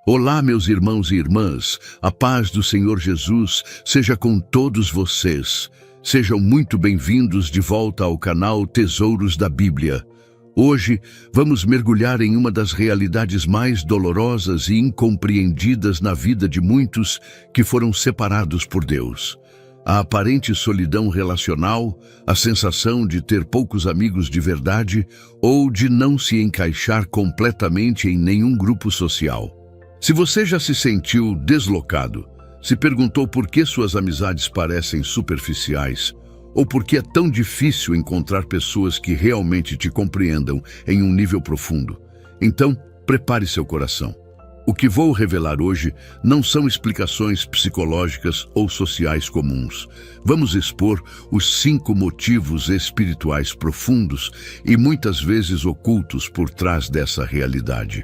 Olá, meus irmãos e irmãs, a paz do Senhor Jesus seja com todos vocês. Sejam muito bem-vindos de volta ao canal Tesouros da Bíblia. Hoje vamos mergulhar em uma das realidades mais dolorosas e incompreendidas na vida de muitos que foram separados por Deus. A aparente solidão relacional, a sensação de ter poucos amigos de verdade ou de não se encaixar completamente em nenhum grupo social. Se você já se sentiu deslocado, se perguntou por que suas amizades parecem superficiais, ou por que é tão difícil encontrar pessoas que realmente te compreendam em um nível profundo, então prepare seu coração. O que vou revelar hoje não são explicações psicológicas ou sociais comuns. Vamos expor os 5 motivos espirituais profundos e muitas vezes ocultos por trás dessa realidade.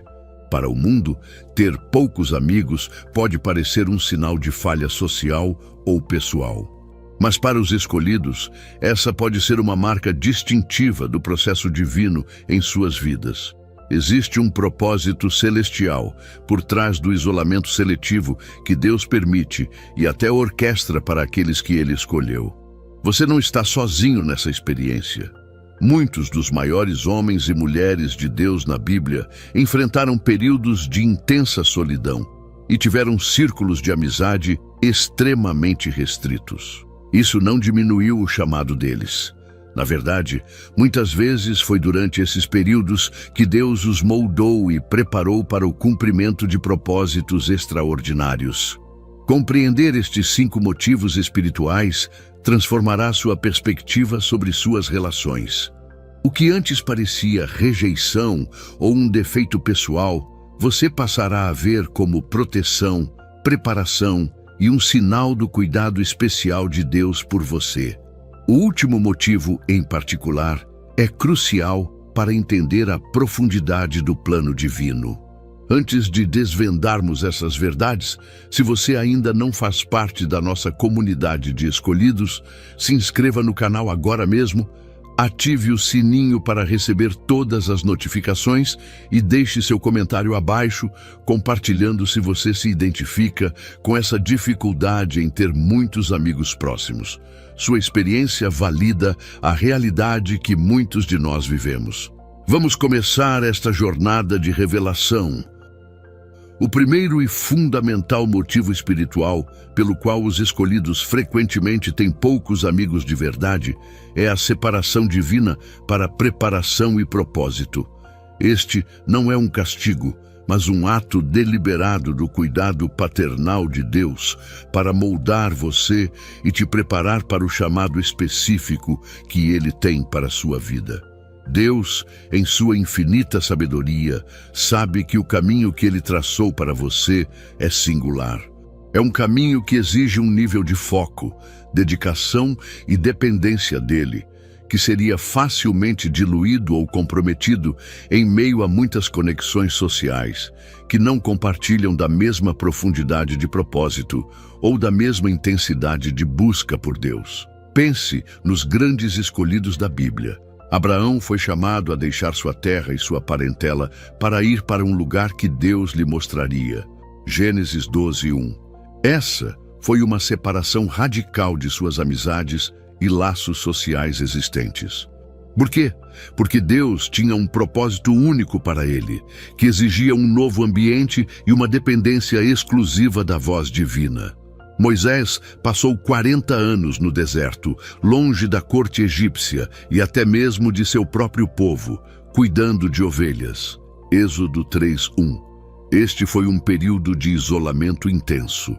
Para o mundo, ter poucos amigos pode parecer um sinal de falha social ou pessoal. Mas para os escolhidos, essa pode ser uma marca distintiva do processo divino em suas vidas. Existe um propósito celestial por trás do isolamento seletivo que Deus permite e até orquestra para aqueles que Ele escolheu. Você não está sozinho nessa experiência. Muitos dos maiores homens e mulheres de Deus na Bíblia enfrentaram períodos de intensa solidão e tiveram círculos de amizade extremamente restritos. Isso não diminuiu o chamado deles. Na verdade, muitas vezes foi durante esses períodos que Deus os moldou e preparou para o cumprimento de propósitos extraordinários. Compreender estes 5 motivos espirituais transformará sua perspectiva sobre suas relações. O que antes parecia rejeição ou um defeito pessoal, você passará a ver como proteção, preparação e um sinal do cuidado especial de Deus por você. O último motivo, em particular, é crucial para entender a profundidade do plano divino. Antes de desvendarmos essas verdades, se você ainda não faz parte da nossa comunidade de escolhidos, se inscreva no canal agora mesmo, ative o sininho para receber todas as notificações e deixe seu comentário abaixo, compartilhando se você se identifica com essa dificuldade em ter muitos amigos próximos. Sua experiência valida a realidade que muitos de nós vivemos. Vamos começar esta jornada de revelação. O primeiro e fundamental motivo espiritual pelo qual os escolhidos frequentemente têm poucos amigos de verdade é a separação divina para preparação e propósito. Este não é um castigo, mas um ato deliberado do cuidado paternal de Deus para moldar você e te preparar para o chamado específico que Ele tem para a sua vida. Deus, em sua infinita sabedoria, sabe que o caminho que Ele traçou para você é singular. É um caminho que exige um nível de foco, dedicação e dependência dEle, que seria facilmente diluído ou comprometido em meio a muitas conexões sociais, que não compartilham da mesma profundidade de propósito ou da mesma intensidade de busca por Deus. Pense nos grandes escolhidos da Bíblia. Abraão foi chamado a deixar sua terra e sua parentela para ir para um lugar que Deus lhe mostraria. Gênesis 12:1. Essa foi uma separação radical de suas amizades e laços sociais existentes. Por quê? Porque Deus tinha um propósito único para ele, que exigia um novo ambiente e uma dependência exclusiva da voz divina. Moisés passou 40 anos no deserto, longe da corte egípcia e até mesmo de seu próprio povo, cuidando de ovelhas. Êxodo 3:1. Este foi um período de isolamento intenso.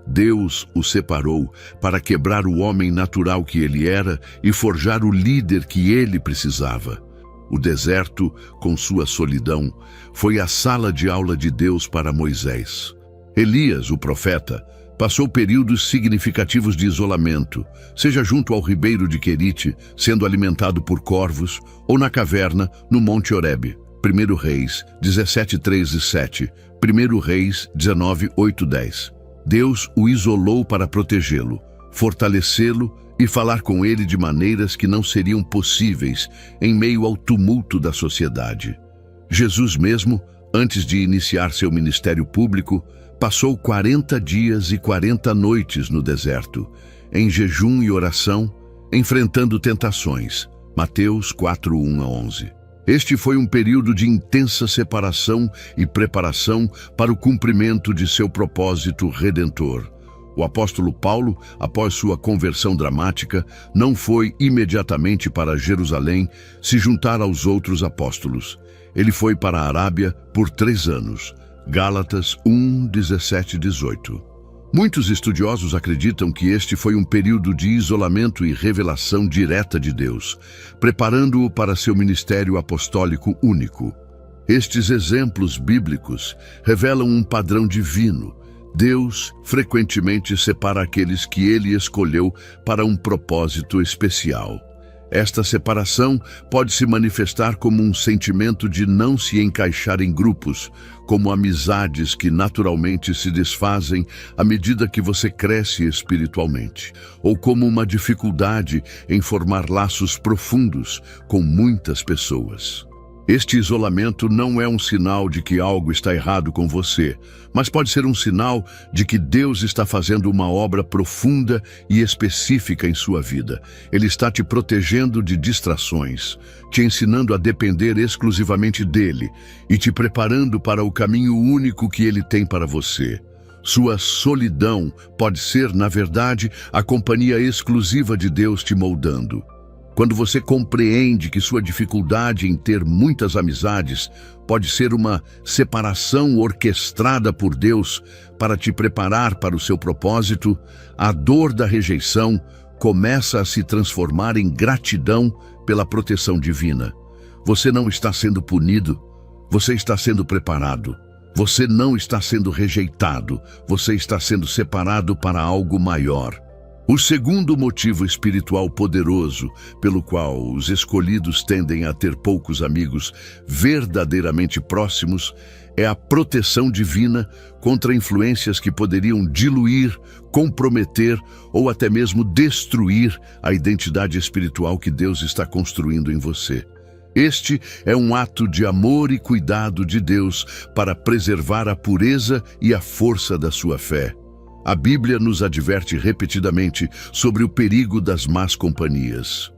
Deus o separou para quebrar o homem natural que ele era e forjar o líder que ele precisava. O deserto, com sua solidão, foi a sala de aula de Deus para Moisés. Elias, o profeta, passou períodos significativos de isolamento, seja junto ao ribeiro de Querite, sendo alimentado por corvos, ou na caverna, no Monte Horebe. 1 Reis 17:3-7, 1 Reis 19:8-10. Deus o isolou para protegê-lo, fortalecê-lo e falar com ele de maneiras que não seriam possíveis em meio ao tumulto da sociedade. Jesus mesmo, Antes de iniciar seu ministério público, passou 40 dias e 40 noites no deserto, em jejum e oração, enfrentando tentações. Mateus 4, 1 a 11. Este foi um período de intensa separação e preparação para o cumprimento de seu propósito redentor. O apóstolo Paulo, após sua conversão dramática, não foi imediatamente para Jerusalém se juntar aos outros apóstolos. Ele foi para a Arábia por 3 anos. Gálatas 1, 17 e 18. Muitos estudiosos acreditam que este foi um período de isolamento e revelação direta de Deus, preparando-o para seu ministério apostólico único. Estes exemplos bíblicos revelam um padrão divino. Deus frequentemente separa aqueles que Ele escolheu para um propósito especial. Esta separação pode se manifestar como um sentimento de não se encaixar em grupos, como amizades que naturalmente se desfazem à medida que você cresce espiritualmente, ou como uma dificuldade em formar laços profundos com muitas pessoas. Este isolamento não é um sinal de que algo está errado com você, mas pode ser um sinal de que Deus está fazendo uma obra profunda e específica em sua vida. Ele está te protegendo de distrações, te ensinando a depender exclusivamente dele e te preparando para o caminho único que ele tem para você. Sua solidão pode ser, na verdade, a companhia exclusiva de Deus te moldando. Quando você compreende que sua dificuldade em ter muitas amizades pode ser uma separação orquestrada por Deus para te preparar para o seu propósito, a dor da rejeição começa a se transformar em gratidão pela proteção divina. Você não está sendo punido, você está sendo preparado. Você não está sendo rejeitado, você está sendo separado para algo maior. O segundo motivo espiritual poderoso pelo qual os escolhidos tendem a ter poucos amigos verdadeiramente próximos é a proteção divina contra influências que poderiam diluir, comprometer ou até mesmo destruir a identidade espiritual que Deus está construindo em você. Este é um ato de amor e cuidado de Deus para preservar a pureza e a força da sua fé. A Bíblia nos adverte repetidamente sobre o perigo das más companhias.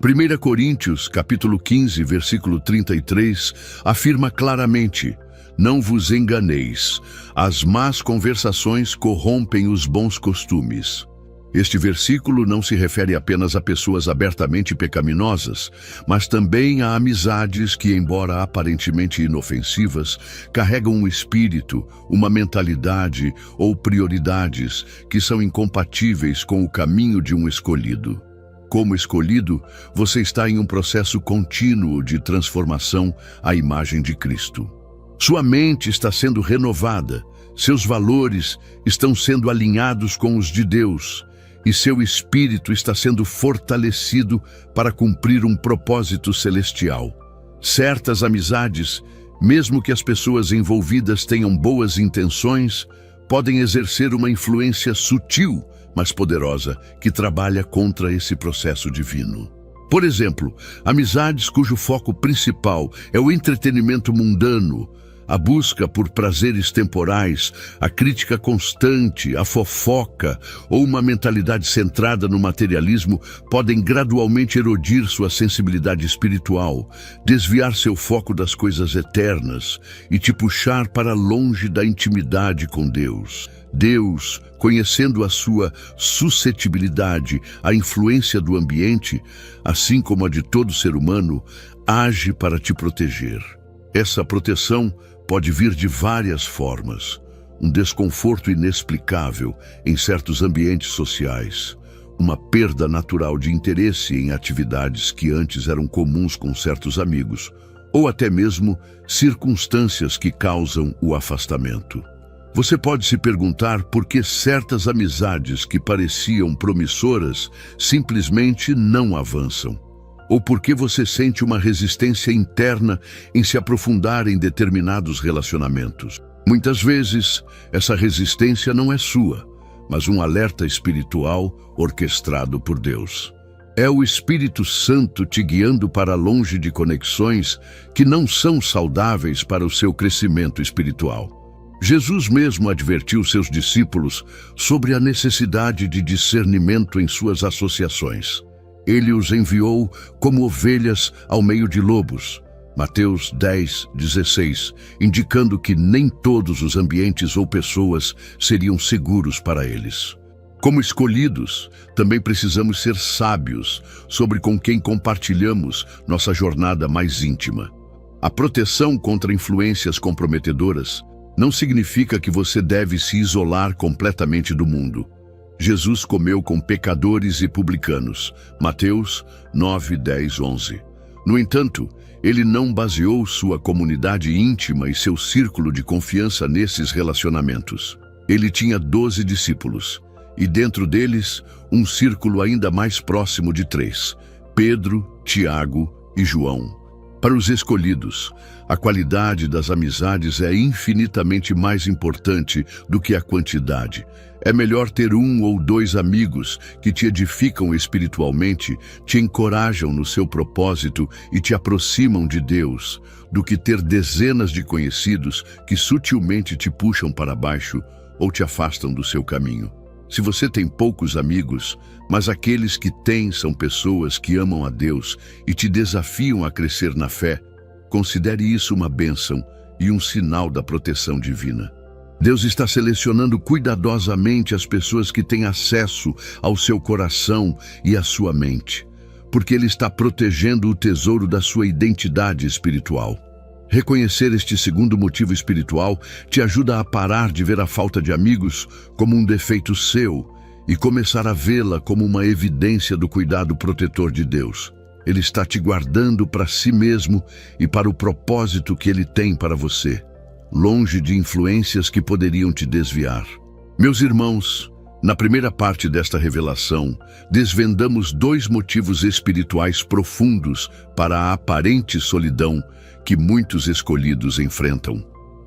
1 Coríntios, capítulo 15, versículo 33, afirma claramente: "Não vos enganeis, as más conversações corrompem os bons costumes." Este versículo não se refere apenas a pessoas abertamente pecaminosas, mas também a amizades que, embora aparentemente inofensivas, carregam um espírito, uma mentalidade ou prioridades que são incompatíveis com o caminho de um escolhido. Como escolhido, você está em um processo contínuo de transformação à imagem de Cristo. Sua mente está sendo renovada, seus valores estão sendo alinhados com os de Deus, e seu espírito está sendo fortalecido para cumprir um propósito celestial. Certas amizades, mesmo que as pessoas envolvidas tenham boas intenções, podem exercer uma influência sutil, mas poderosa, que trabalha contra esse processo divino. Por exemplo, amizades cujo foco principal é o entretenimento mundano, a busca por prazeres temporais, a crítica constante, a fofoca ou uma mentalidade centrada no materialismo podem gradualmente erodir sua sensibilidade espiritual, desviar seu foco das coisas eternas e te puxar para longe da intimidade com Deus. Deus, conhecendo a sua suscetibilidade à influência do ambiente, assim como a de todo ser humano, age para te proteger. Essa proteção pode vir de várias formas: um desconforto inexplicável em certos ambientes sociais, uma perda natural de interesse em atividades que antes eram comuns com certos amigos, ou até mesmo circunstâncias que causam o afastamento. Você pode se perguntar por que certas amizades que pareciam promissoras simplesmente não avançam. Ou porque você sente uma resistência interna em se aprofundar em determinados relacionamentos. Muitas vezes, essa resistência não é sua, mas um alerta espiritual orquestrado por Deus. É o Espírito Santo te guiando para longe de conexões que não são saudáveis para o seu crescimento espiritual. Jesus mesmo advertiu seus discípulos sobre a necessidade de discernimento em suas associações. Ele os enviou como ovelhas ao meio de lobos. Mateus 10:16, indicando que nem todos os ambientes ou pessoas seriam seguros para eles. Como escolhidos, também precisamos ser sábios sobre com quem compartilhamos nossa jornada mais íntima. A proteção contra influências comprometedoras não significa que você deve se isolar completamente do mundo. Jesus comeu com pecadores e publicanos. Mateus 9, 10, 11. No entanto, ele não baseou sua comunidade íntima e seu círculo de confiança nesses relacionamentos. Ele tinha 12 discípulos, e dentro deles, um círculo ainda mais próximo de 3, Pedro, Tiago e João. Para os escolhidos, a qualidade das amizades é infinitamente mais importante do que a quantidade. É melhor ter 1 ou 2 amigos que te edificam espiritualmente, te encorajam no seu propósito e te aproximam de Deus, do que ter dezenas de conhecidos que sutilmente te puxam para baixo ou te afastam do seu caminho. Se você tem poucos amigos, mas aqueles que tem são pessoas que amam a Deus e te desafiam a crescer na fé, considere isso uma bênção e um sinal da proteção divina. Deus está selecionando cuidadosamente as pessoas que têm acesso ao seu coração e à sua mente, porque Ele está protegendo o tesouro da sua identidade espiritual. Reconhecer este segundo motivo espiritual te ajuda a parar de ver a falta de amigos como um defeito seu e começar a vê-la como uma evidência do cuidado protetor de Deus. Ele está te guardando para si mesmo e para o propósito que Ele tem para você, longe de influências que poderiam te desviar. Meus irmãos, na primeira parte desta revelação, desvendamos 2 motivos espirituais profundos para a aparente solidão que muitos escolhidos enfrentam: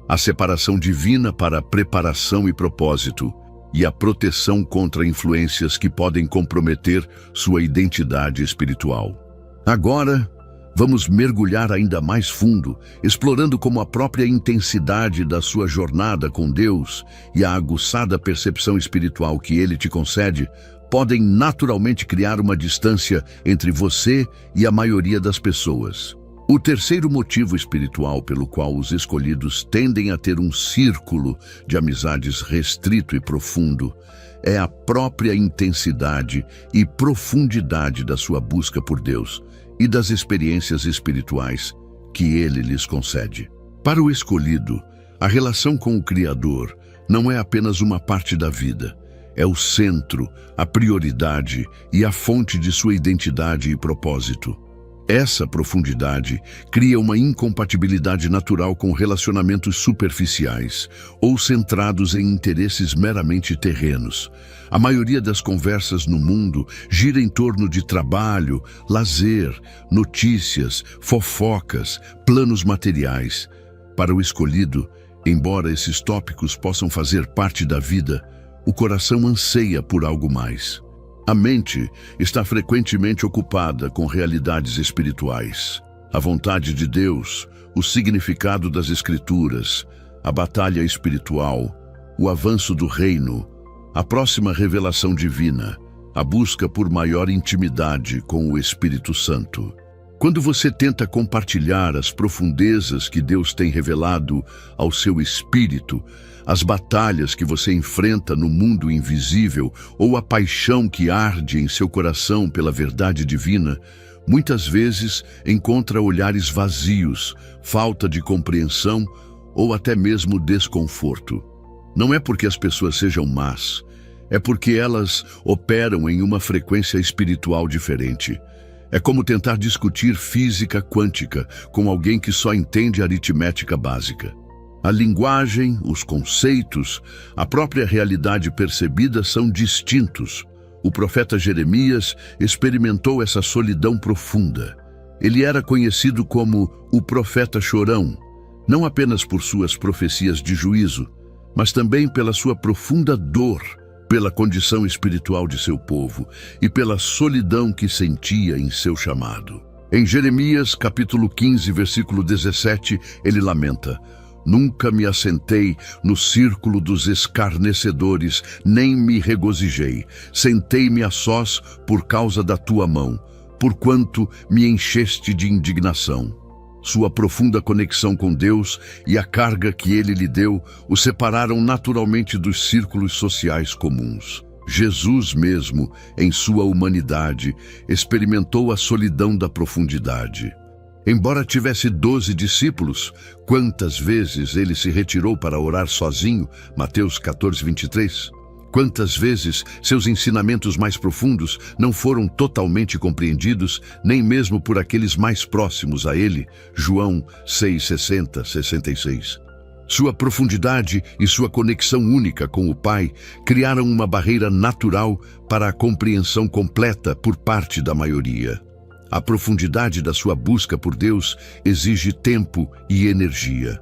a separação divina para a preparação e propósito, e a proteção contra influências que podem comprometer sua identidade espiritual. Agora, vamos mergulhar ainda mais fundo, explorando como a própria intensidade da sua jornada com Deus e a aguçada percepção espiritual que Ele te concede podem naturalmente criar uma distância entre você e a maioria das pessoas. O terceiro motivo espiritual pelo qual os escolhidos tendem a ter um círculo de amizades restrito e profundo é a própria intensidade e profundidade da sua busca por Deus e das experiências espirituais que Ele lhes concede. Para o escolhido, a relação com o Criador não é apenas uma parte da vida, é o centro, a prioridade e a fonte de sua identidade e propósito. Essa profundidade cria uma incompatibilidade natural com relacionamentos superficiais ou centrados em interesses meramente terrenos. A maioria das conversas no mundo gira em torno de trabalho, lazer, notícias, fofocas, planos materiais. Para o escolhido, embora esses tópicos possam fazer parte da vida, o coração anseia por algo mais. A mente está frequentemente ocupada com realidades espirituais. A vontade de Deus, o significado das Escrituras, a batalha espiritual, o avanço do reino, a próxima revelação divina, a busca por maior intimidade com o Espírito Santo. Quando você tenta compartilhar as profundezas que Deus tem revelado ao seu espírito, as batalhas que você enfrenta no mundo invisível ou a paixão que arde em seu coração pela verdade divina, muitas vezes encontra olhares vazios, falta de compreensão ou até mesmo desconforto. Não é porque as pessoas sejam más, é porque elas operam em uma frequência espiritual diferente. É como tentar discutir física quântica com alguém que só entende aritmética básica. A linguagem, os conceitos, a própria realidade percebida são distintos. O profeta Jeremias experimentou essa solidão profunda. Ele era conhecido como o profeta chorão, não apenas por suas profecias de juízo, mas também pela sua profunda dor pela condição espiritual de seu povo e pela solidão que sentia em seu chamado. Em Jeremias, capítulo 15, versículo 17, ele lamenta: Nunca me assentei no círculo dos escarnecedores, nem me regozijei. Sentei-me a sós por causa da tua mão, porquanto me encheste de indignação. Sua profunda conexão com Deus e a carga que ele lhe deu o separaram naturalmente dos círculos sociais comuns. Jesus mesmo, em sua humanidade, experimentou a solidão da profundidade. Embora tivesse 12 discípulos, quantas vezes ele se retirou para orar sozinho? Mateus 14, 23. Quantas vezes seus ensinamentos mais profundos não foram totalmente compreendidos, nem mesmo por aqueles mais próximos a ele? João 6, 60, 66. Sua profundidade e sua conexão única com o Pai criaram uma barreira natural para a compreensão completa por parte da maioria. A profundidade da sua busca por Deus exige tempo e energia.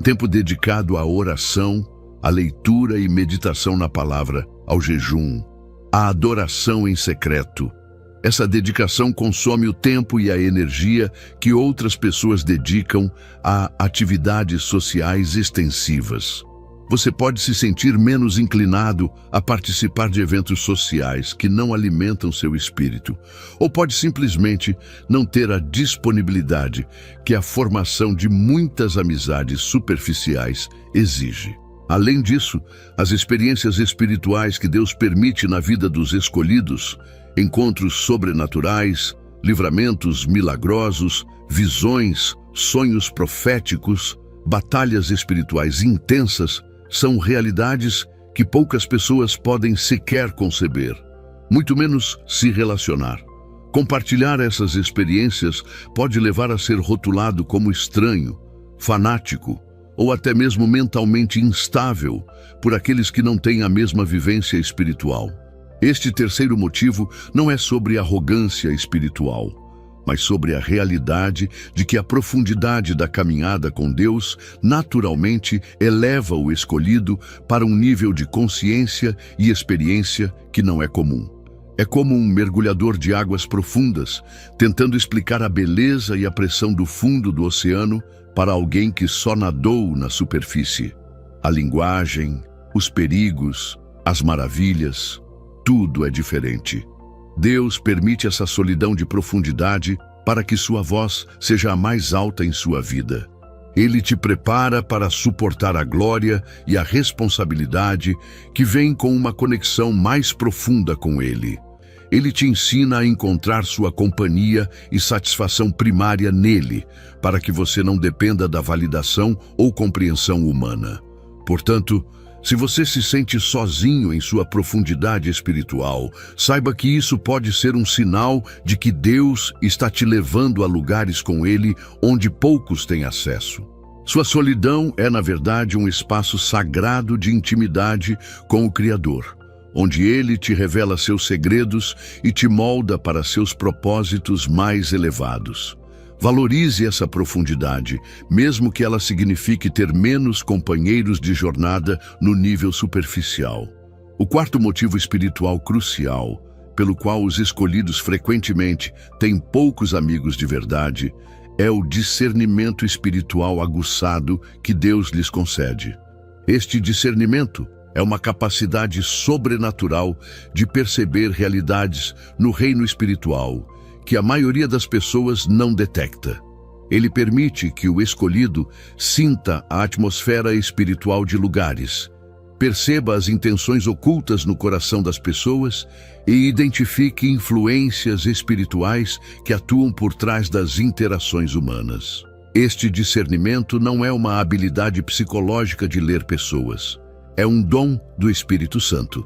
Tempo dedicado à oração, à leitura e meditação na palavra, ao jejum, à adoração em secreto. Essa dedicação consome o tempo e a energia que outras pessoas dedicam a atividades sociais extensivas. Você pode se sentir menos inclinado a participar de eventos sociais que não alimentam seu espírito, ou pode simplesmente não ter a disponibilidade que a formação de muitas amizades superficiais exige. Além disso, as experiências espirituais que Deus permite na vida dos escolhidos, encontros sobrenaturais, livramentos milagrosos, visões, sonhos proféticos, batalhas espirituais intensas, são realidades que poucas pessoas podem sequer conceber, muito menos se relacionar. Compartilhar essas experiências pode levar a ser rotulado como estranho, fanático, ou até mesmo mentalmente instável por aqueles que não têm a mesma vivência espiritual. Este terceiro motivo não é sobre arrogância espiritual, mas sobre a realidade de que a profundidade da caminhada com Deus naturalmente eleva o escolhido para um nível de consciência e experiência que não é comum. É como um mergulhador de águas profundas, tentando explicar a beleza e a pressão do fundo do oceano para alguém que só nadou na superfície. A linguagem, os perigos, as maravilhas, tudo é diferente. Deus permite essa solidão de profundidade para que sua voz seja a mais alta em sua vida. Ele te prepara para suportar a glória e a responsabilidade que vem com uma conexão mais profunda com Ele. Ele te ensina a encontrar sua companhia e satisfação primária nele, para que você não dependa da validação ou compreensão humana. Portanto, se você se sente sozinho em sua profundidade espiritual, saiba que isso pode ser um sinal de que Deus está te levando a lugares com Ele onde poucos têm acesso. Sua solidão é, na verdade, um espaço sagrado de intimidade com o Criador, onde Ele te revela seus segredos e te molda para seus propósitos mais elevados. Valorize essa profundidade, mesmo que ela signifique ter menos companheiros de jornada no nível superficial. O quarto motivo espiritual crucial, pelo qual os escolhidos frequentemente têm poucos amigos de verdade, é o discernimento espiritual aguçado que Deus lhes concede. Este discernimento é uma capacidade sobrenatural de perceber realidades no reino espiritual que a maioria das pessoas não detecta. Ele permite que o escolhido sinta a atmosfera espiritual de lugares, perceba as intenções ocultas no coração das pessoas e identifique influências espirituais que atuam por trás das interações humanas. Este discernimento não é uma habilidade psicológica de ler pessoas. É um dom do Espírito Santo.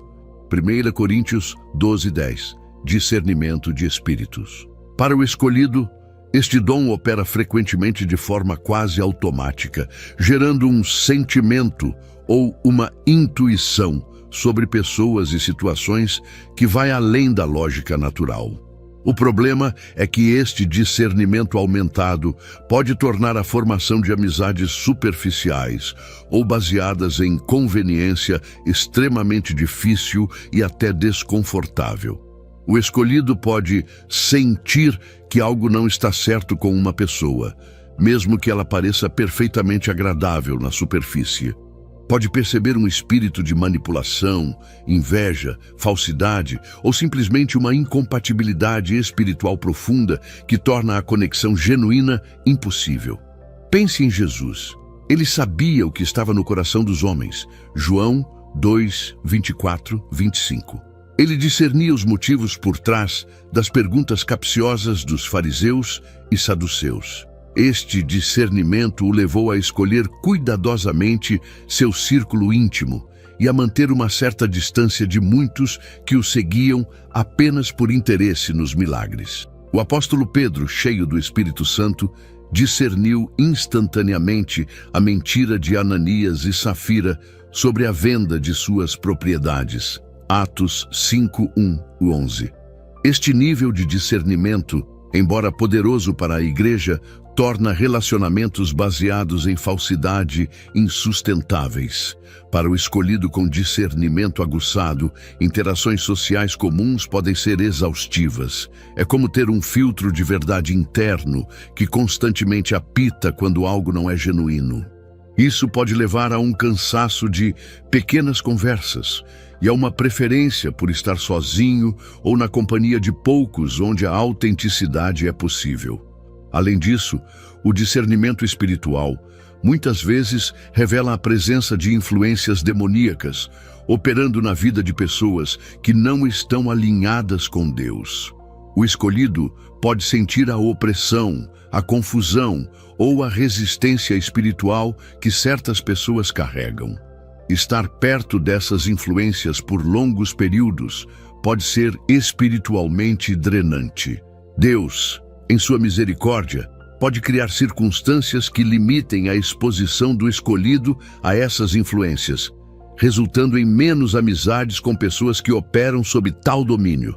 1 Coríntios 12:10. Discernimento de espíritos. Para o escolhido, este dom opera frequentemente de forma quase automática, gerando um sentimento ou uma intuição sobre pessoas e situações que vai além da lógica natural. O problema é que este discernimento aumentado pode tornar a formação de amizades superficiais ou baseadas em conveniência extremamente difícil e até desconfortável. O escolhido pode sentir que algo não está certo com uma pessoa, mesmo que ela pareça perfeitamente agradável na superfície. Pode perceber um espírito de manipulação, inveja, falsidade ou simplesmente uma incompatibilidade espiritual profunda que torna a conexão genuína impossível. Pense em Jesus. Ele sabia o que estava no coração dos homens. João 2, 24, 25. Ele discernia os motivos por trás das perguntas capciosas dos fariseus e saduceus. Este discernimento o levou a escolher cuidadosamente seu círculo íntimo e a manter uma certa distância de muitos que o seguiam apenas por interesse nos milagres. O apóstolo Pedro, cheio do Espírito Santo, discerniu instantaneamente a mentira de Ananias e Safira sobre a venda de suas propriedades. Atos 5, 1-11. Este nível de discernimento, embora poderoso para a igreja, torna relacionamentos baseados em falsidade insustentáveis. Para o escolhido com discernimento aguçado, interações sociais comuns podem ser exaustivas. É como ter um filtro de verdade interno que constantemente apita quando algo não é genuíno. Isso pode levar a um cansaço de pequenas conversas e a uma preferência por estar sozinho ou na companhia de poucos onde a autenticidade é possível. Além disso, o discernimento espiritual muitas vezes revela a presença de influências demoníacas operando na vida de pessoas que não estão alinhadas com Deus. O escolhido pode sentir a opressão, a confusão ou a resistência espiritual que certas pessoas carregam. Estar perto dessas influências por longos períodos pode ser espiritualmente drenante. Deus, em sua misericórdia, pode criar circunstâncias que limitem a exposição do escolhido a essas influências, resultando em menos amizades com pessoas que operam sob tal domínio.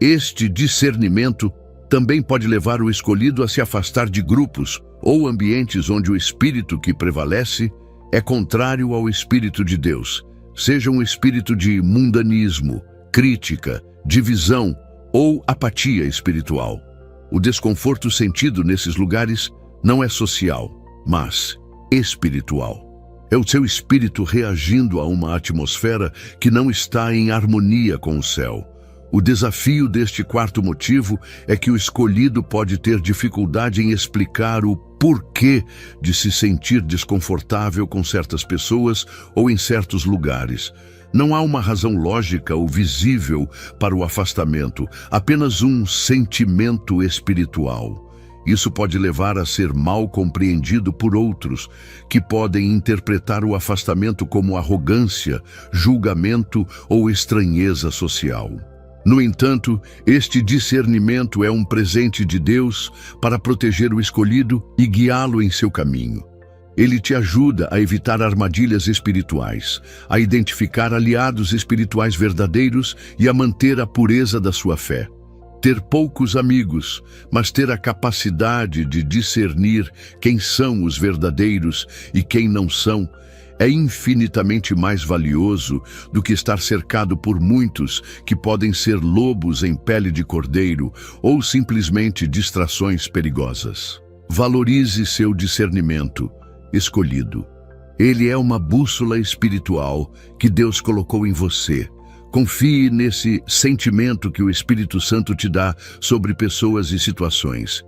Este discernimento também pode levar o escolhido a se afastar de grupos ou ambientes onde o espírito que prevalece é contrário ao Espírito de Deus, seja um espírito de mundanismo, crítica, divisão ou apatia espiritual. O desconforto sentido nesses lugares não é social, mas espiritual. É o seu espírito reagindo a uma atmosfera que não está em harmonia com o céu. O desafio deste quarto motivo é que o escolhido pode ter dificuldade em explicar o porquê de se sentir desconfortável com certas pessoas ou em certos lugares. Não há uma razão lógica ou visível para o afastamento, apenas um sentimento espiritual. Isso pode levar a ser mal compreendido por outros, que podem interpretar o afastamento como arrogância, julgamento ou estranheza social. No entanto, este discernimento é um presente de Deus para proteger o escolhido e guiá-lo em seu caminho. Ele te ajuda a evitar armadilhas espirituais, a identificar aliados espirituais verdadeiros e a manter a pureza da sua fé. Ter poucos amigos, mas ter a capacidade de discernir quem são os verdadeiros e quem não são, é infinitamente mais valioso do que estar cercado por muitos que podem ser lobos em pele de cordeiro ou simplesmente distrações perigosas. Valorize seu discernimento escolhido. Ele é uma bússola espiritual que Deus colocou em você. Confie nesse sentimento que o Espírito Santo te dá sobre pessoas e situações.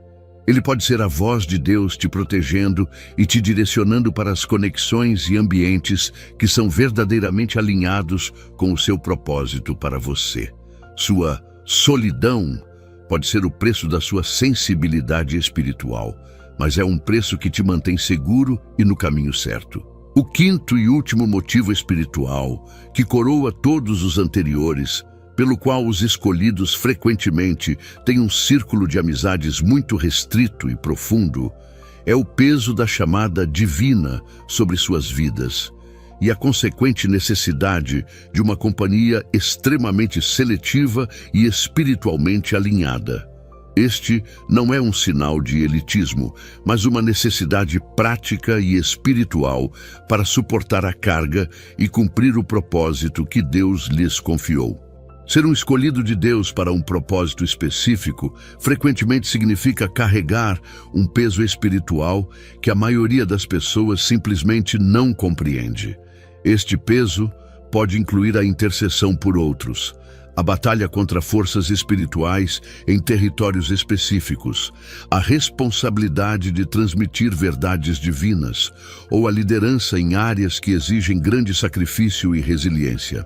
Ele pode ser a voz de Deus te protegendo e te direcionando para as conexões e ambientes que são verdadeiramente alinhados com o seu propósito para você. Sua solidão pode ser o preço da sua sensibilidade espiritual, mas é um preço que te mantém seguro e no caminho certo. O quinto e último motivo espiritual, que coroa todos os anteriores, pelo qual os escolhidos frequentemente têm um círculo de amizades muito restrito e profundo, é o peso da chamada divina sobre suas vidas e a consequente necessidade de uma companhia extremamente seletiva e espiritualmente alinhada. Este não é um sinal de elitismo, mas uma necessidade prática e espiritual para suportar a carga e cumprir o propósito que Deus lhes confiou. Ser um escolhido de Deus para um propósito específico frequentemente significa carregar um peso espiritual que a maioria das pessoas simplesmente não compreende. Este peso pode incluir a intercessão por outros, a batalha contra forças espirituais em territórios específicos, a responsabilidade de transmitir verdades divinas ou a liderança em áreas que exigem grande sacrifício e resiliência.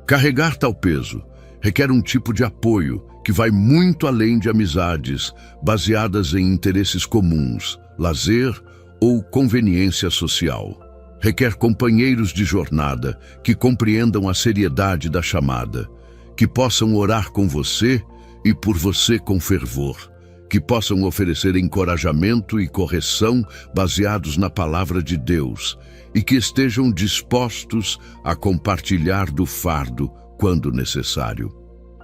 Carregar tal peso requer um tipo de apoio que vai muito além de amizades baseadas em interesses comuns, lazer ou conveniência social. Requer companheiros de jornada que compreendam a seriedade da chamada, que possam orar com você e por você com fervor, que possam oferecer encorajamento e correção baseados na palavra de Deus e que estejam dispostos a compartilhar do fardo quando necessário.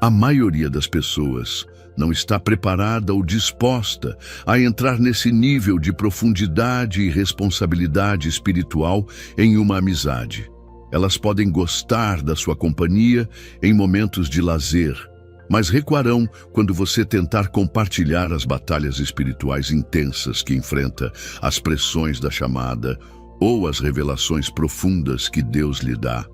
A maioria das pessoas não está preparada ou disposta a entrar nesse nível de profundidade e responsabilidade espiritual em uma amizade. Elas podem gostar da sua companhia em momentos de lazer, mas recuarão quando você tentar compartilhar as batalhas espirituais intensas que enfrenta, as pressões da chamada ou as revelações profundas que Deus lhe dá.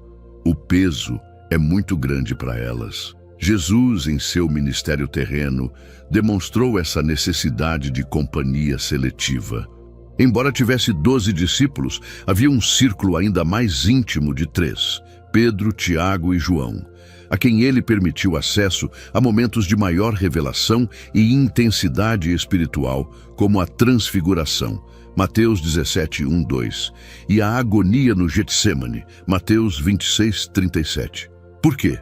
O peso é muito grande para elas. Jesus, em seu ministério terreno, demonstrou essa necessidade de companhia seletiva. Embora tivesse 12 discípulos, havia um círculo ainda mais íntimo de 3, Pedro, Tiago e João, a quem ele permitiu acesso a momentos de maior revelação e intensidade espiritual, como a transfiguração, Mateus 17, 1, 2, e a agonia no Getsêmani, Mateus 26, 37. Por quê?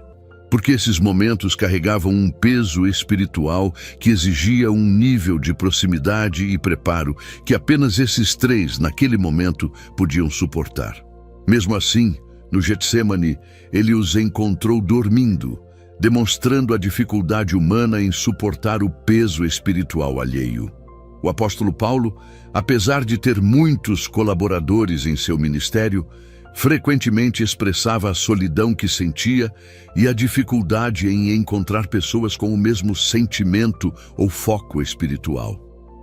Porque esses momentos carregavam um peso espiritual que exigia um nível de proximidade e preparo que apenas esses 3, naquele momento, podiam suportar. Mesmo assim, no Getsêmani, ele os encontrou dormindo, demonstrando a dificuldade humana em suportar o peso espiritual alheio. O apóstolo Paulo, apesar de ter muitos colaboradores em seu ministério, frequentemente expressava a solidão que sentia e a dificuldade em encontrar pessoas com o mesmo sentimento ou foco espiritual.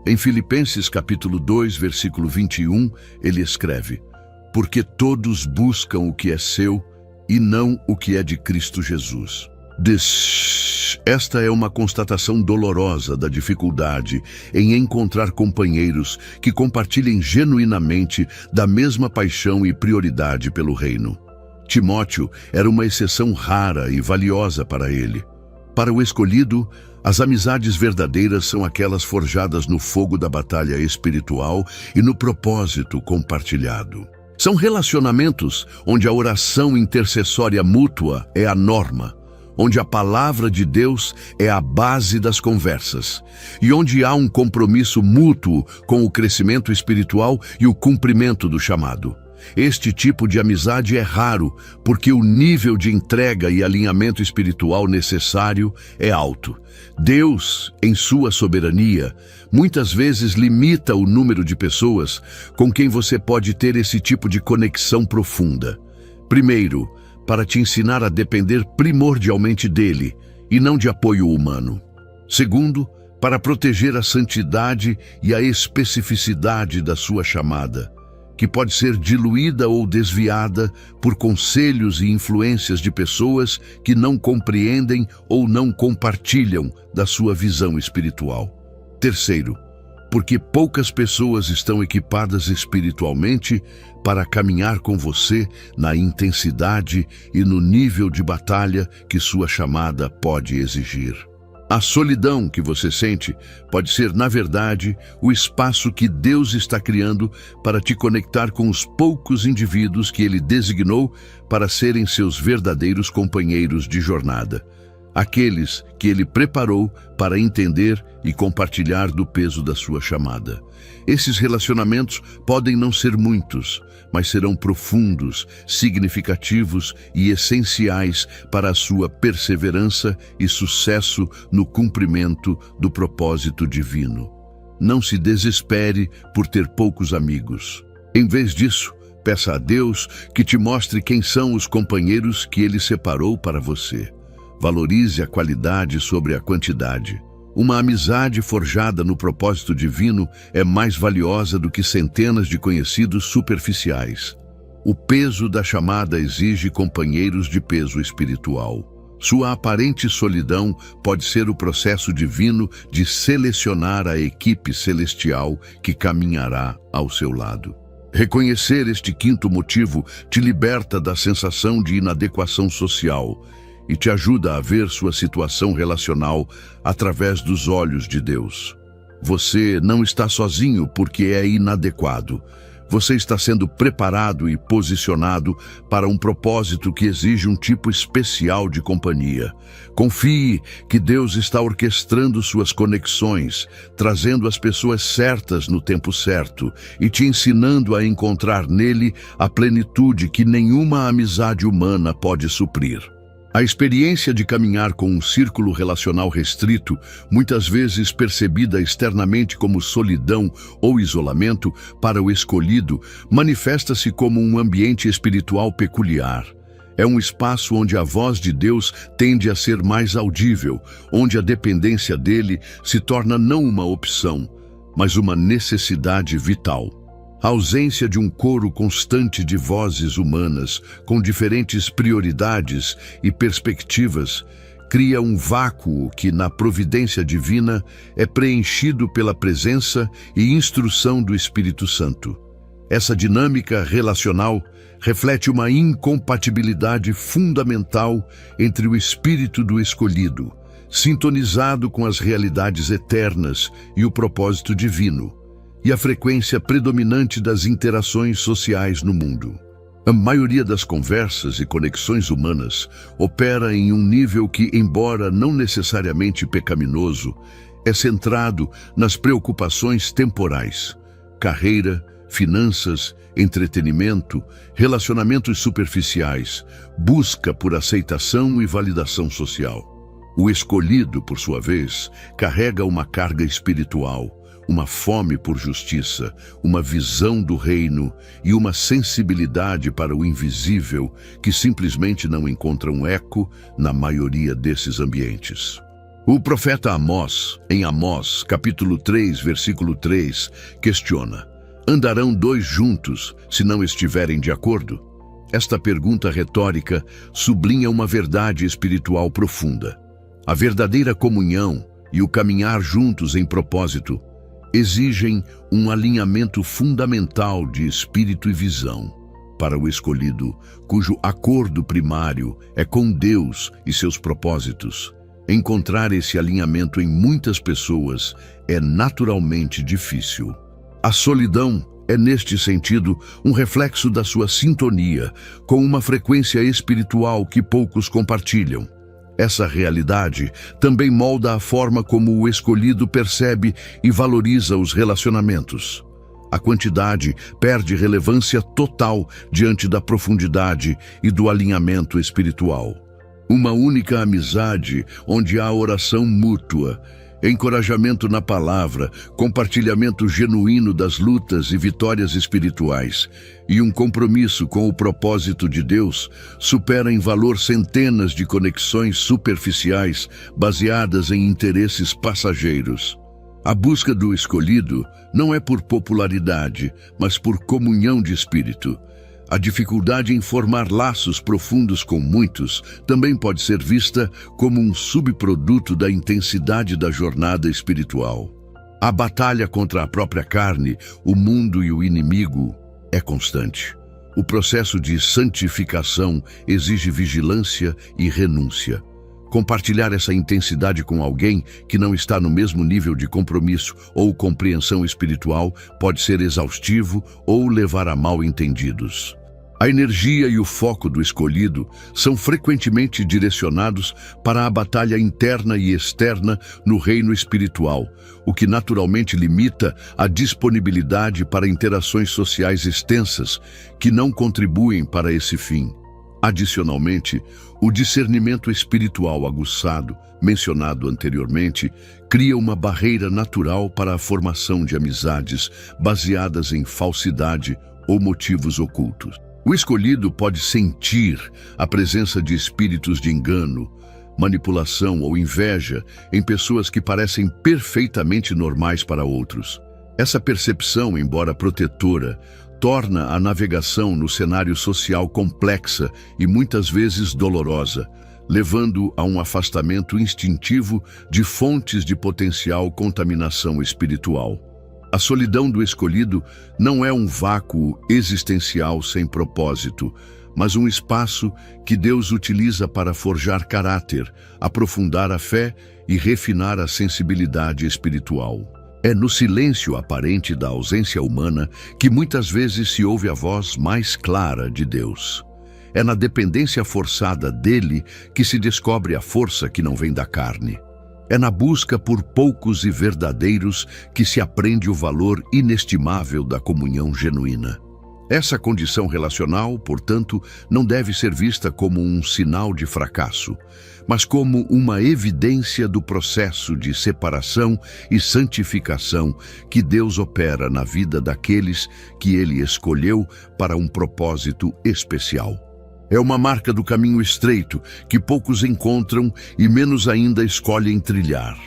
Em Filipenses capítulo 2, versículo 21, ele escreve: porque todos buscam o que é seu e não o que é de Cristo Jesus. Esta é uma constatação dolorosa da dificuldade em encontrar companheiros que compartilhem genuinamente da mesma paixão e prioridade pelo reino. Timóteo era uma exceção rara e valiosa para ele. Para o escolhido, as amizades verdadeiras são aquelas forjadas no fogo da batalha espiritual e no propósito compartilhado. São relacionamentos onde a oração intercessória mútua é a norma, onde a palavra de Deus é a base das conversas e onde há um compromisso mútuo com o crescimento espiritual e o cumprimento do chamado. Este tipo de amizade é raro porque o nível de entrega e alinhamento espiritual necessário é alto. Deus, em sua soberania, muitas vezes limita o número de pessoas com quem você pode ter esse tipo de conexão profunda. Primeiro, para te ensinar a depender primordialmente dele e não de apoio humano. Segundo, para proteger a santidade e a especificidade da sua chamada, que pode ser diluída ou desviada por conselhos e influências de pessoas que não compreendem ou não compartilham da sua visão espiritual. Terceiro, porque poucas pessoas estão equipadas espiritualmente para caminhar com você na intensidade e no nível de batalha que sua chamada pode exigir. A solidão que você sente pode ser, na verdade, o espaço que Deus está criando para te conectar com os poucos indivíduos que Ele designou para serem seus verdadeiros companheiros de jornada. aqueles que ele preparou para entender e compartilhar do peso da sua chamada. Esses relacionamentos podem não ser muitos, mas serão profundos, significativos e essenciais para a sua perseverança e sucesso no cumprimento do propósito divino. Não se desespere por ter poucos amigos. Em vez disso, peça a Deus que te mostre quem são os companheiros que Ele separou para você. Valorize a qualidade sobre a quantidade. Uma amizade forjada no propósito divino é mais valiosa do que centenas de conhecidos superficiais. O peso da chamada exige companheiros de peso espiritual. Sua aparente solidão pode ser o processo divino de selecionar a equipe celestial que caminhará ao seu lado. Reconhecer este quinto motivo te liberta da sensação de inadequação social e te ajuda a ver sua situação relacional através dos olhos de Deus. Você não está sozinho porque é inadequado. Você está sendo preparado e posicionado para um propósito que exige um tipo especial de companhia. Confie que Deus está orquestrando suas conexões, trazendo as pessoas certas no tempo certo e te ensinando a encontrar nele a plenitude que nenhuma amizade humana pode suprir. A experiência de caminhar com um círculo relacional restrito, muitas vezes percebida externamente como solidão ou isolamento, para o escolhido, manifesta-se como um ambiente espiritual peculiar. É um espaço onde a voz de Deus tende a ser mais audível, onde a dependência dele se torna não uma opção, mas uma necessidade vital. A ausência de um coro constante de vozes humanas, com diferentes prioridades e perspectivas, cria um vácuo que, na providência divina, é preenchido pela presença e instrução do Espírito Santo. Essa dinâmica relacional reflete uma incompatibilidade fundamental entre o espírito do escolhido, sintonizado com as realidades eternas e o propósito divino, e a frequência predominante das interações sociais no mundo. A maioria das conversas e conexões humanas opera em um nível que, embora não necessariamente pecaminoso, é centrado nas preocupações temporais: carreira, finanças, entretenimento, relacionamentos superficiais, busca por aceitação e validação social. O escolhido, por sua vez, carrega uma carga espiritual, uma fome por justiça, uma visão do reino e uma sensibilidade para o invisível que simplesmente não encontram eco na maioria desses ambientes. O profeta Amós, em Amós, capítulo 3, versículo 3, questiona: andarão dois juntos se não estiverem de acordo? Esta pergunta retórica sublinha uma verdade espiritual profunda. A verdadeira comunhão e o caminhar juntos em propósito exigem um alinhamento fundamental de espírito e visão. Para o escolhido, cujo acordo primário é com Deus e seus propósitos, encontrar esse alinhamento em muitas pessoas é naturalmente difícil. A solidão é, neste sentido, um reflexo da sua sintonia com uma frequência espiritual que poucos compartilham. Essa realidade também molda a forma como o escolhido percebe e valoriza os relacionamentos. A quantidade perde relevância total diante da profundidade e do alinhamento espiritual. Uma única amizade onde há oração mútua, encorajamento na palavra, compartilhamento genuíno das lutas e vitórias espirituais e um compromisso com o propósito de Deus supera em valor centenas de conexões superficiais baseadas em interesses passageiros. A busca do escolhido não é por popularidade, mas por comunhão de espírito. A dificuldade em formar laços profundos com muitos também pode ser vista como um subproduto da intensidade da jornada espiritual. A batalha contra a própria carne, o mundo e o inimigo é constante. O processo de santificação exige vigilância e renúncia. Compartilhar essa intensidade com alguém que não está no mesmo nível de compromisso ou compreensão espiritual pode ser exaustivo ou levar a mal-entendidos. A energia e o foco do escolhido são frequentemente direcionados para a batalha interna e externa no reino espiritual, o que naturalmente limita a disponibilidade para interações sociais extensas que não contribuem para esse fim. Adicionalmente, o discernimento espiritual aguçado, mencionado anteriormente, cria uma barreira natural para a formação de amizades baseadas em falsidade ou motivos ocultos. O escolhido pode sentir a presença de espíritos de engano, manipulação ou inveja em pessoas que parecem perfeitamente normais para outros. Essa percepção, embora protetora, torna a navegação no cenário social complexa e muitas vezes dolorosa, levando a um afastamento instintivo de fontes de potencial contaminação espiritual. A solidão do escolhido não é um vácuo existencial sem propósito, mas um espaço que Deus utiliza para forjar caráter, aprofundar a fé e refinar a sensibilidade espiritual. É no silêncio aparente da ausência humana que muitas vezes se ouve a voz mais clara de Deus. É na dependência forçada dele que se descobre a força que não vem da carne. É na busca por poucos e verdadeiros que se aprende o valor inestimável da comunhão genuína. Essa condição relacional, portanto, não deve ser vista como um sinal de fracasso, mas como uma evidência do processo de separação e santificação que Deus opera na vida daqueles que Ele escolheu para um propósito especial. É uma marca do caminho estreito que poucos encontram e menos ainda escolhem trilhar.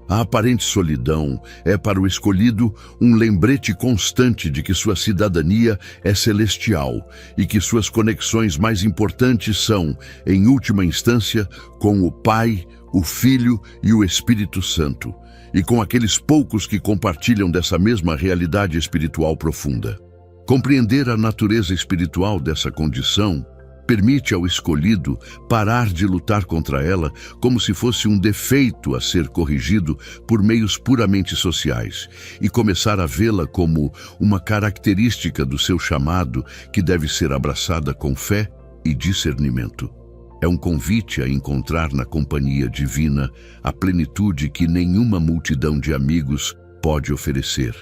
A aparente solidão é para o escolhido um lembrete constante de que sua cidadania é celestial e que suas conexões mais importantes são, em última instância, com o Pai, o Filho e o Espírito Santo, e com aqueles poucos que compartilham dessa mesma realidade espiritual profunda. Compreender a natureza espiritual dessa condição permite ao escolhido parar de lutar contra ela como se fosse um defeito a ser corrigido por meios puramente sociais e começar a vê-la como uma característica do seu chamado que deve ser abraçada com fé e discernimento. É um convite a encontrar na companhia divina a plenitude que nenhuma multidão de amigos pode oferecer,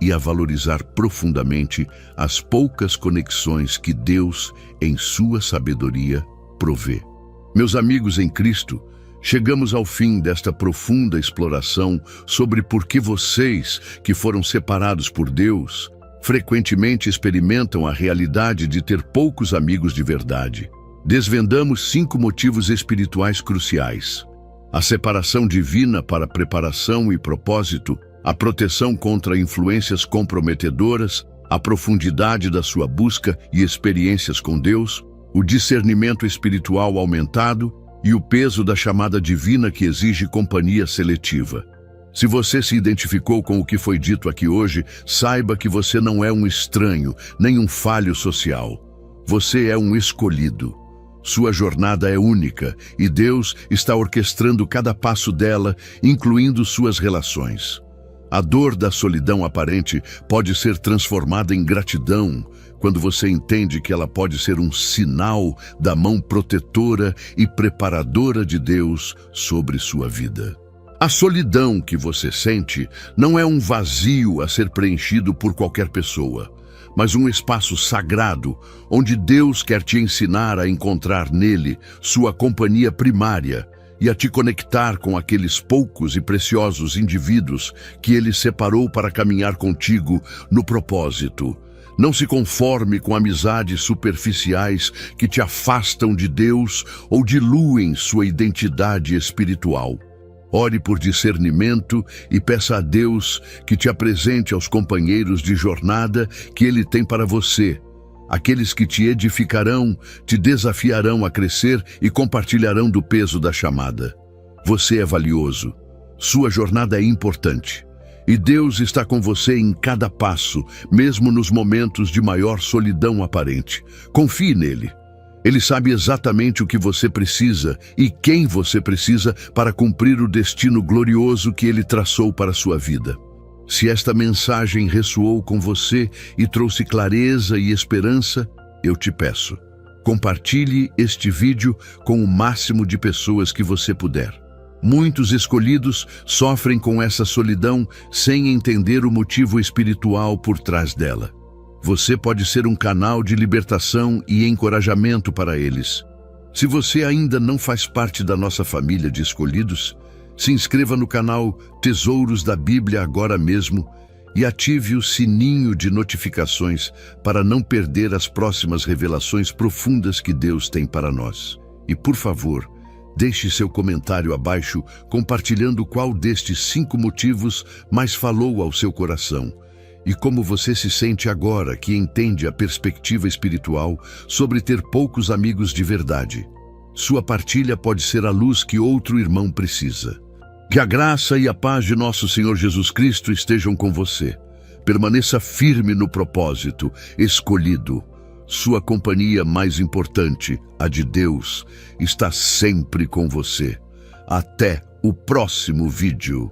e a valorizar profundamente as poucas conexões que Deus, em sua sabedoria, provê. Meus amigos em Cristo, chegamos ao fim desta profunda exploração sobre por que vocês, que foram separados por Deus, frequentemente experimentam a realidade de ter poucos amigos de verdade. Desvendamos 5 motivos espirituais cruciais: a separação divina para preparação e propósito, a proteção contra influências comprometedoras, a profundidade da sua busca e experiências com Deus, o discernimento espiritual aumentado e o peso da chamada divina que exige companhia seletiva. Se você se identificou com o que foi dito aqui hoje, saiba que você não é um estranho, nem um falho social. Você é um escolhido. Sua jornada é única e Deus está orquestrando cada passo dela, incluindo suas relações. A dor da solidão aparente pode ser transformada em gratidão quando você entende que ela pode ser um sinal da mão protetora e preparadora de Deus sobre sua vida. A solidão que você sente não é um vazio a ser preenchido por qualquer pessoa, mas um espaço sagrado onde Deus quer te ensinar a encontrar nele sua companhia primária e a te conectar com aqueles poucos e preciosos indivíduos que Ele separou para caminhar contigo no propósito. Não se conforme com amizades superficiais que te afastam de Deus ou diluem sua identidade espiritual. Ore por discernimento e peça a Deus que te apresente aos companheiros de jornada que Ele tem para você. Aqueles que te edificarão, te desafiarão a crescer e compartilharão do peso da chamada. Você é valioso. Sua jornada é importante. E Deus está com você em cada passo, mesmo nos momentos de maior solidão aparente. Confie nele. Ele sabe exatamente o que você precisa e quem você precisa para cumprir o destino glorioso que Ele traçou para a sua vida. Se esta mensagem ressoou com você e trouxe clareza e esperança, eu te peço, compartilhe este vídeo com o máximo de pessoas que você puder. Muitos escolhidos sofrem com essa solidão sem entender o motivo espiritual por trás dela. Você pode ser um canal de libertação e encorajamento para eles. Se você ainda não faz parte da nossa família de escolhidos, se inscreva no canal Tesouros da Bíblia agora mesmo e ative o sininho de notificações para não perder as próximas revelações profundas que Deus tem para nós. E, por favor, deixe seu comentário abaixo compartilhando qual destes 5 motivos mais falou ao seu coração e como você se sente agora que entende a perspectiva espiritual sobre ter poucos amigos de verdade. Sua partilha pode ser a luz que outro irmão precisa. Que a graça e a paz de nosso Senhor Jesus Cristo estejam com você. Permaneça firme no propósito, escolhido. Sua companhia mais importante, a de Deus, está sempre com você. Até o próximo vídeo.